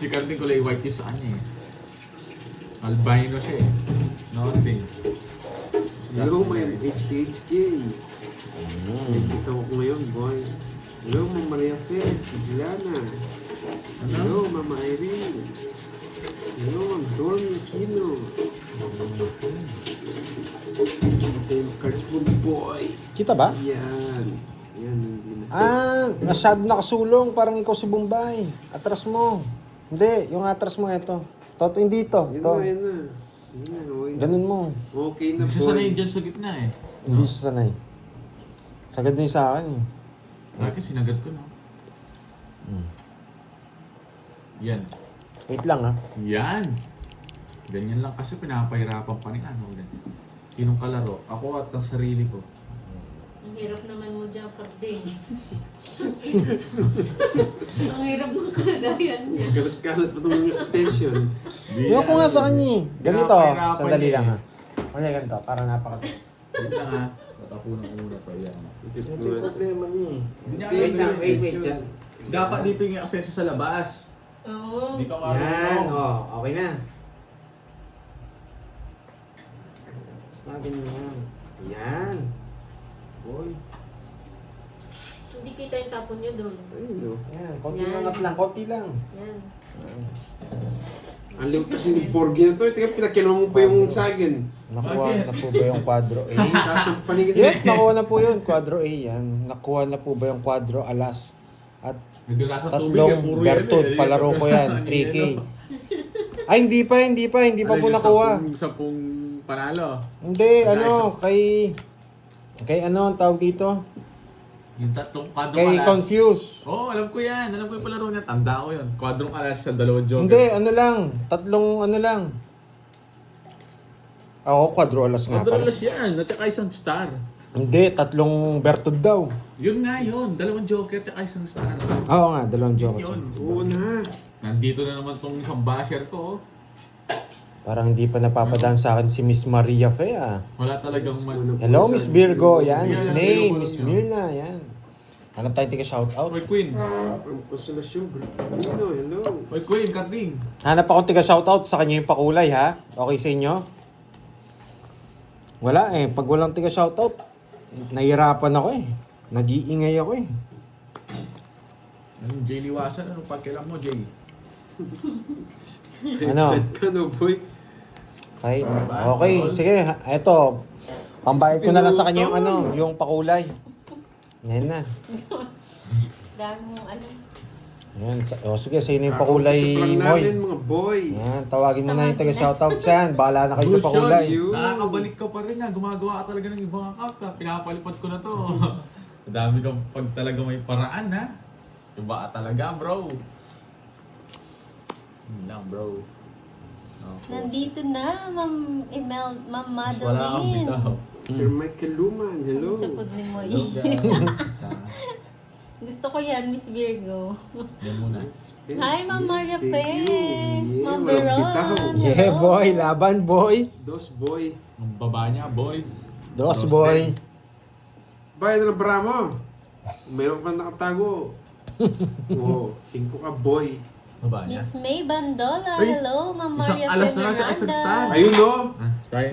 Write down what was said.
Si Carding kulay white yung sa kanya eh. Albino siya eh. Nothing. Hello, my HKHK. Nakikita ko ngayon, boy. Hello, Mama Maria Fe, Juliana. Hello, Mama Irene. Hello, Ma'am Dormy Aquino. Ito yung cards mo, boy. Kita ba? Yan. Yan, hindi na. Masyado nakasulong. Parang ikaw si Bombay. Atras mo. Hindi, yung atras mo ito. Toto, hindi to. Yan To. na, yan na. Yan na, okay na. Ganun mo. Okay na, Hindi siya boy. sanay dyan sa gitna eh. Hindi siya sanay. Sagad na yung sa akin eh. Lagi sinagat ko no. Yan. Wait lang ha. Yan. Ganyan lang kasi pinapahirapan pa ni ano. Sinong kalaro? Ako at ang sarili ko. Ang hirap naman mo dyan, Carding. Ang hirap ng kalagayan niya. Kalat-kalat pa itong extension. Yung ko nga sa kanya eh. Ganito. Pinapahirapan Sandali niya lang eh. ha. Kanya ganito. Para napaka... Wait lang ha. Tatapunan ko muna to. Yan. Ito yung problema niya eh. Hindi niya Wait lang, alam wait yung dapat dito yung akseso sa labas. Oo. Hindi ka Yan. marunong. Okay na. Basta natin yan. Yan. Boy. Hindi kita yung tapon niyo doon. Ayun, no. Yan. Konti Yan. lang. Konti lang. Yan. Ang liwag kasi ni Borgi na to. Tingnan, pinakailangan mo pa yung sagin. Nakuha Bakit? na po ba yung quadro A? Sasampanin kita. Yes, nakuha na po yun. Quadro A yan. Nakuha na po ba yung quadro alas? At Nagdala sa tubig eh. tatlong Puro Bertud. yelo eh. Palaro ko yan. 3K. Ay, hindi pa. Hindi pa po nakuha. Sapong panalo. Hindi, ano, kay ano ang tawag dito? Yung tatlong quadrong Kay alas. Confuse. Oo, alam ko yan. Alam ko yung palaro niya. Tanda ko yun. Quadrong alas sa dalawang joker. Hindi, ano lang. Tatlong ano lang. Ako, quadro alas nga Quadrong pala. alas yan. At saka isang star. Hindi, tatlong Bertud daw. Yun nga yun. Dalawang joker at saka isang star. Oo nga, dalawang joke. Yun. Oo na. Nandito na naman tong isang basher ko. oh. Parang hindi pa napapadaan sa akin si Miss Maria Fe ah. Wala talagang Hello, Miss Virgo. Yan, Miss Yan, May, yan, Miss yan. Mirna. Yan. Hanap tayo tika shoutout. Oy, Queen. Ang konsolasyon, bro. Hello. Oy, Queen, Carding. Hanap akong tiga shoutout sa kanya yung pakulay ha. Okay sa inyo? Wala eh. Pag walang tiga shoutout, nahihirapan ako eh. Nag-iingay ako eh. Jay Liwasan, anong pagkailan mo, Jay? Ano? Ano, boy? Okay. Okay. Sige. Eto. Pambayad ko na lang sa kanya yung ano, yung pakulay. Yan na. Dami mong ano. Yan. O sige, sino yung pakulay Kakapusap lang mo? namin, mga boy. Yan. Tawagin mo na yung taga shoutout dyan. Bahala na kayo sa pakulay. you. Nakakabalik ka pa rin ha. Gumagawa ka talaga ng ibang account ha. Pinapalipad ko na to. Madami kang pag talaga may paraan ha. Iba ka talaga bro. Yun lang bro. Okay. Nandito na, Ma'am Ma'am Wala kang Madeline. bitaw. Sir Michael Luman, hello. Sa food ni Moy. Hello guys. Gusto ko yan, Miss Virgo. Yan muna. Yes, Hi, Ma'am Maria thank Fe. you. Yeah, Ma'am walang Veron. bitaw. Yeah, boy. Laban, boy. Dos, boy. Ang baba niya boy. Dos, Dos, boy. Bayad na bra mo. Mayroon ka nakatago. Oo, 5 ka, boy. Baba niya. Miss May Bandola. Uy, Hello, Ma'am isang Maria alas Fe na lang siya, isang Miranda. star. Ayun, no? Ah, kaya